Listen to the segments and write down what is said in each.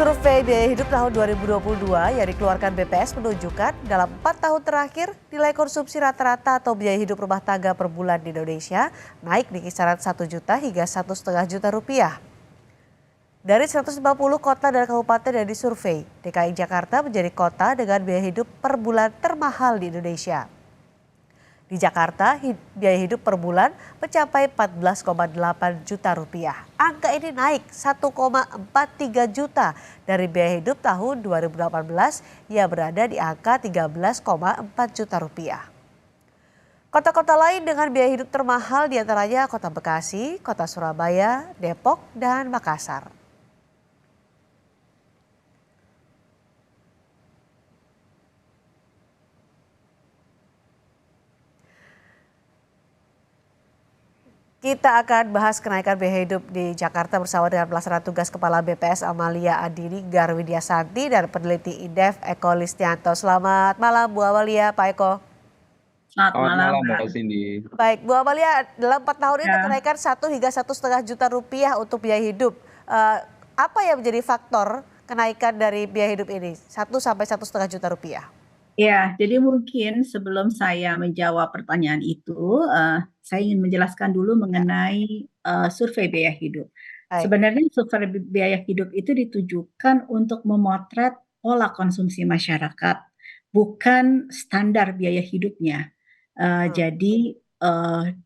Survei biaya hidup tahun 2022 yang dikeluarkan BPS menunjukkan dalam 4 tahun terakhir nilai konsumsi rata-rata atau biaya hidup rumah tangga per bulan di Indonesia naik di kisaran 1 juta hingga 1,5 juta rupiah. Dari 150 kota dan kabupaten yang disurvei, DKI Jakarta menjadi kota dengan biaya hidup per bulan termahal di Indonesia. Di Jakarta, biaya hidup per bulan mencapai 14,8 juta rupiah. Angka ini naik 1,43 juta dari biaya hidup tahun 2018 yang berada di angka 13,4 juta rupiah. Kota-kota lain dengan biaya hidup termahal diantaranya Kota Bekasi, Kota Surabaya, Depok, dan Makassar. Kita akan bahas kenaikan biaya hidup di Jakarta bersama dengan pelaksana tugas Kepala BPS Amalia Adini Garwidya Santi dan peneliti Indef Eko Listianto. Selamat malam Bu Amalia, Pak Eko. Selamat malam, Mbak Cindy. Baik, Bu Amalia, dalam 4 tahun ini Ya. kenaikan 1 hingga 1,5 juta rupiah untuk biaya hidup. Apa yang menjadi faktor kenaikan dari biaya hidup ini? 1 sampai 1,5 juta rupiah. Ya, jadi mungkin sebelum saya menjawab pertanyaan itu, saya ingin menjelaskan dulu mengenai survei biaya hidup. Baik. Sebenarnya survei biaya hidup itu ditujukan untuk memotret pola konsumsi masyarakat, bukan standar biaya hidupnya. Jadi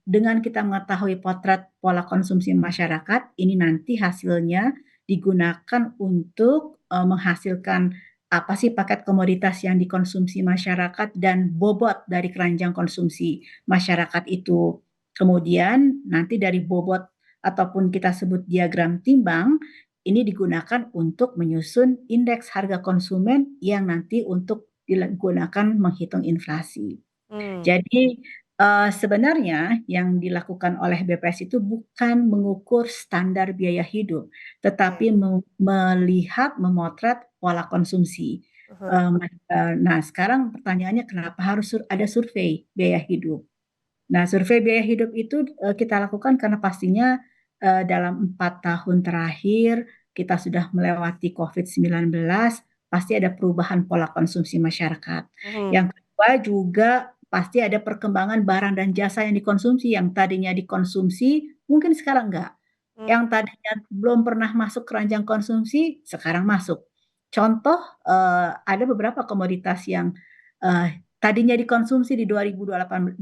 dengan kita mengetahui potret pola konsumsi masyarakat, ini nanti hasilnya digunakan untuk menghasilkan apa sih paket komoditas yang dikonsumsi masyarakat dan bobot dari keranjang konsumsi masyarakat itu. Kemudian nanti dari bobot ataupun kita sebut diagram timbang, ini digunakan untuk menyusun indeks harga konsumen yang nanti untuk digunakan menghitung inflasi. Jadi sebenarnya yang dilakukan oleh BPS itu bukan mengukur standar biaya hidup, tetapi melihat, memotret pola konsumsi. Nah, sekarang pertanyaannya kenapa harus ada survei biaya hidup? Nah, survei biaya hidup itu kita lakukan karena pastinya dalam 4 tahun terakhir kita sudah melewati COVID-19, pasti ada perubahan pola konsumsi masyarakat. Yang kedua juga pasti ada perkembangan barang dan jasa yang dikonsumsi, yang tadinya dikonsumsi mungkin sekarang enggak. Yang tadinya belum pernah masuk keranjang konsumsi, sekarang masuk. Contoh, ada beberapa komoditas yang tadinya dikonsumsi di 2018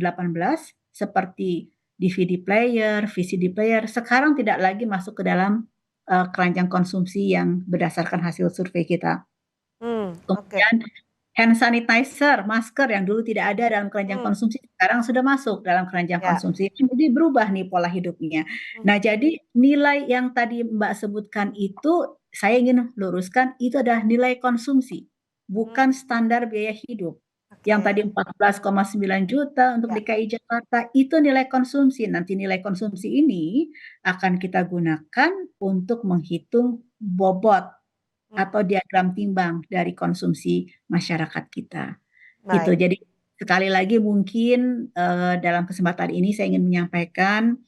seperti DVD player, VCD player, sekarang tidak lagi masuk ke dalam keranjang konsumsi yang berdasarkan hasil survei kita. Kemudian hand sanitizer, masker yang dulu tidak ada dalam keranjang konsumsi, sekarang sudah masuk dalam keranjang konsumsi. Jadi berubah nih pola hidupnya. Nah, jadi nilai yang tadi Mbak sebutkan itu, saya ingin luruskan, itu adalah nilai konsumsi, bukan standar biaya hidup. Yang tadi 14,9 juta untuk DKI Jakarta, itu nilai konsumsi. Nanti nilai konsumsi ini akan kita gunakan untuk menghitung bobot atau diagram timbang dari konsumsi masyarakat kita. Gitu. Jadi sekali lagi mungkin dalam kesempatan ini saya ingin menyampaikan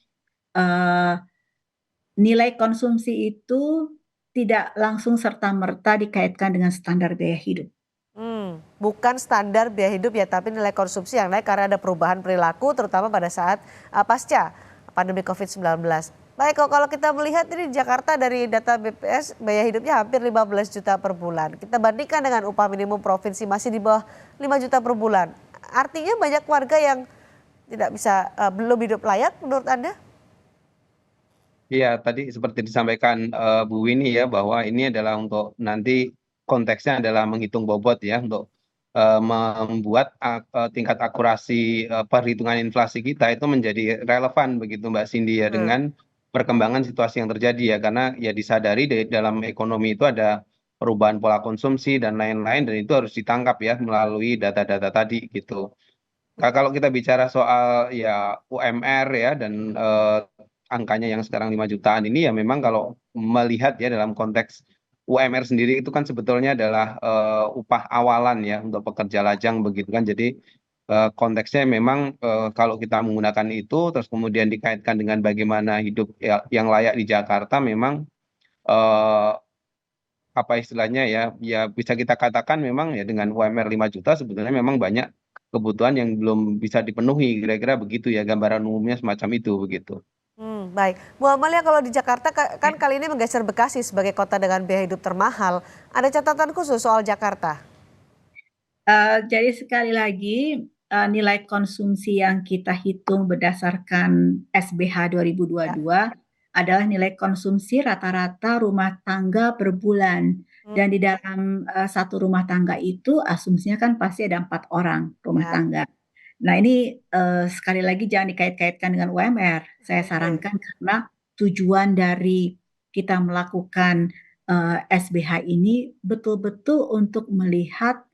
nilai konsumsi itu tidak langsung serta-merta dikaitkan dengan standar biaya hidup. Bukan standar biaya hidup ya, tapi nilai konsumsi yang naik karena ada perubahan perilaku terutama pada saat pasca pandemi COVID-19. Baik, kalau kita melihat ini di Jakarta dari data BPS biaya hidupnya hampir 15 juta per bulan. Kita bandingkan dengan upah minimum provinsi masih di bawah 5 juta per bulan. Artinya banyak warga yang tidak bisa belum hidup layak menurut Anda? Iya, tadi seperti disampaikan Bu Winnie ya, bahwa ini adalah untuk nanti konteksnya adalah menghitung bobot ya, untuk membuat tingkat akurasi perhitungan inflasi kita itu menjadi relevan begitu Mbak Cindy ya, dengan perkembangan situasi yang terjadi ya, karena ya disadari dalam ekonomi itu ada perubahan pola konsumsi dan lain-lain, dan itu harus ditangkap ya melalui data-data tadi gitu. Kalau kita bicara soal ya UMR ya, dan angkanya yang sekarang 5 jutaan ini, ya memang kalau melihat ya dalam konteks UMR sendiri itu kan sebetulnya adalah upah awalan ya untuk pekerja lajang begitu kan. Jadi konteksnya memang kalau kita menggunakan itu terus kemudian dikaitkan dengan bagaimana hidup yang layak di Jakarta, memang apa istilahnya ya, ya bisa kita katakan memang ya dengan UMR 5 juta sebetulnya memang banyak kebutuhan yang belum bisa dipenuhi, kira-kira begitu ya, gambaran umumnya semacam itu begitu. Baik. Bu Amalia, kalau di Jakarta kan kali ini menggeser Bekasi sebagai kota dengan biaya hidup termahal. Ada catatan khusus soal Jakarta? Jadi sekali lagi nilai konsumsi yang kita hitung berdasarkan SBH Ya. 2022 adalah nilai konsumsi rata-rata rumah tangga per bulan. Hmm, Dan di dalam satu rumah tangga itu asumsinya kan pasti ada 4 orang rumah ya. tangga. Nah ini sekali lagi jangan dikait-kaitkan dengan UMR. Saya Oke. sarankan karena tujuan dari kita melakukan SBH ini betul-betul untuk melihat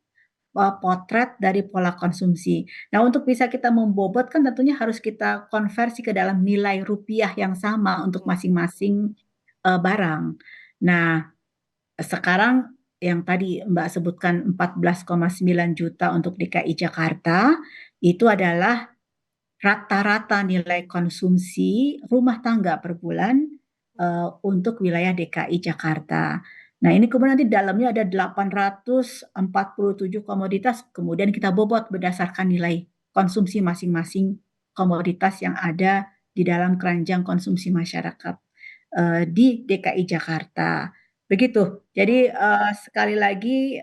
potret dari pola konsumsi. Nah, untuk bisa kita membobot kan tentunya harus kita konversi ke dalam nilai rupiah yang sama untuk Hmm, masing-masing barang. Nah, sekarang yang tadi Mbak sebutkan 14,9 juta untuk DKI Jakarta itu adalah rata-rata nilai konsumsi rumah tangga per bulan untuk wilayah DKI Jakarta. Nah, ini kemudian nanti dalamnya ada 847 komoditas, kemudian kita bobot berdasarkan nilai konsumsi masing-masing komoditas yang ada di dalam keranjang konsumsi masyarakat di DKI Jakarta. Begitu. Jadi sekali lagi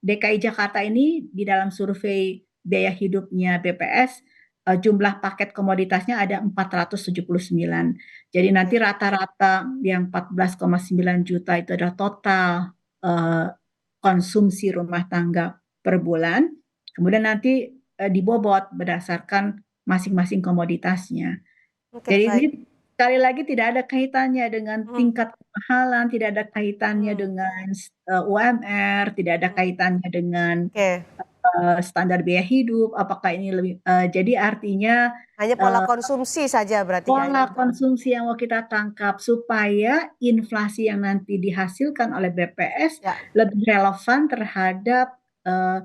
DKI Jakarta ini di dalam survei biaya hidupnya BPS jumlah paket komoditasnya ada 479. Jadi nanti oke. rata-rata yang 14,9 juta itu adalah total eh, konsumsi rumah tangga per bulan. Kemudian nanti dibobot berdasarkan masing-masing komoditasnya. Oke, Jadi ini baik. sekali lagi tidak ada kaitannya dengan Hmm, tingkat kemahalan, tidak ada kaitannya hmm, dengan UMR, tidak ada hmm. kaitannya dengan Oke. standar biaya hidup. Apakah ini lebih jadi artinya Hanya pola konsumsi saja berarti ya pola yang konsumsi yang mau kita tangkap supaya inflasi yang nanti dihasilkan oleh BPS ya. lebih relevan terhadap eh,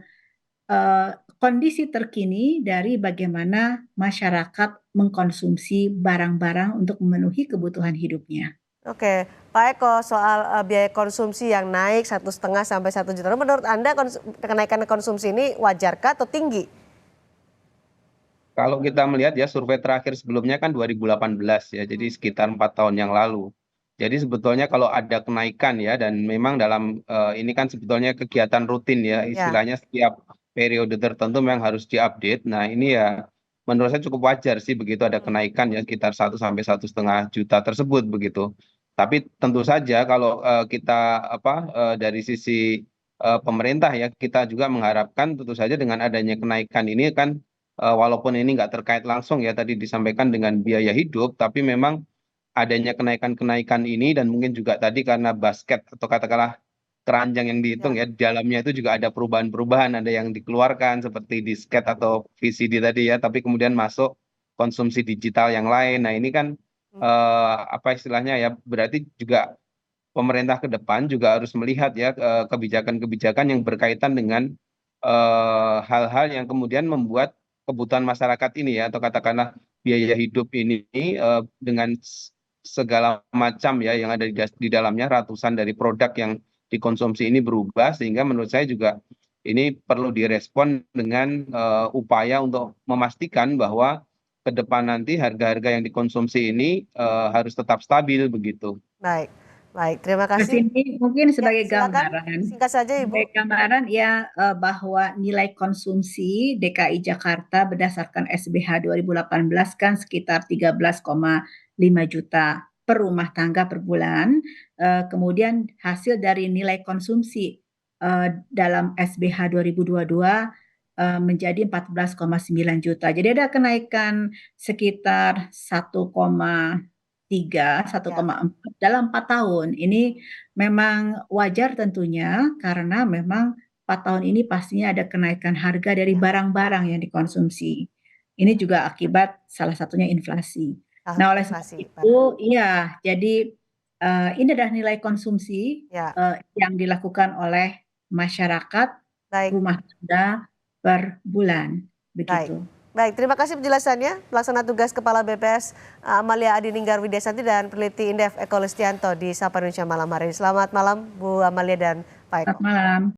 eh, kondisi terkini dari bagaimana masyarakat mengkonsumsi barang-barang untuk memenuhi kebutuhan hidupnya. Oke, Pak Eko, soal biaya konsumsi yang naik 1,5 sampai 1 juta, menurut Anda kenaikan konsumsi ini wajarkah atau tinggi? Kalau kita melihat ya survei terakhir sebelumnya kan 2018 ya, jadi Hmm, sekitar 4 tahun yang lalu. Jadi sebetulnya kalau ada kenaikan ya, dan memang dalam ini kan sebetulnya kegiatan rutin ya, ya. istilahnya setiap periode tertentu memang harus diupdate. Nah ini ya menurut saya cukup wajar sih begitu ada Hmm, kenaikan ya sekitar 1 sampai 1,5 juta tersebut begitu. Tapi tentu saja kalau kita dari sisi pemerintah ya, kita juga mengharapkan tentu saja dengan adanya kenaikan ini kan walaupun ini nggak terkait langsung ya tadi disampaikan dengan biaya hidup, tapi memang adanya kenaikan-kenaikan ini dan mungkin juga tadi karena basket atau katakanlah keranjang yang dihitung ya. ya, di dalamnya itu juga ada perubahan-perubahan, ada yang dikeluarkan seperti disket atau VCD tadi ya, tapi kemudian masuk konsumsi digital yang lain. Nah ini kan Hmm, apa istilahnya ya, berarti juga pemerintah ke depan juga harus melihat ya kebijakan-kebijakan yang berkaitan dengan hal-hal yang kemudian membuat kebutuhan masyarakat ini ya, atau katakanlah biaya hidup ini dengan segala macam ya yang ada di dalamnya, ratusan dari produk yang dikonsumsi ini berubah, sehingga menurut saya juga ini perlu direspon dengan upaya untuk memastikan bahwa ke depan nanti harga-harga yang dikonsumsi ini harus tetap stabil begitu. baik, baik. Terima Mas kasih. ini mungkin Ya, sebagai silakan gambaran, singkat saja Ibu. ya bahwa nilai konsumsi DKI Jakarta berdasarkan SBH 2018 kan sekitar 13,5 juta per rumah tangga per bulan. Kemudian hasil dari nilai konsumsi dalam SBH 2022 menjadi 14,9 juta. Jadi ada kenaikan sekitar 1,3, Ya. 1,4 dalam 4 tahun. Ini memang wajar tentunya karena memang 4 tahun ini pastinya ada kenaikan harga dari Ya. barang-barang yang dikonsumsi. Ini juga akibat salah satunya inflasi. Nah, oleh sebab Inflasi. itu, iya, jadi ini adalah nilai konsumsi Ya, yang dilakukan oleh masyarakat baik, rumah tangga per bulan, baik. begitu. Baik, terima kasih penjelasannya. Pelaksana tugas Kepala BPS Amalia Adininggar Widesanti dan peneliti Indef Eko Listianto di Sapa Indonesia malam hari ini. Selamat malam Bu Amalia dan Pak Eko. Selamat malam.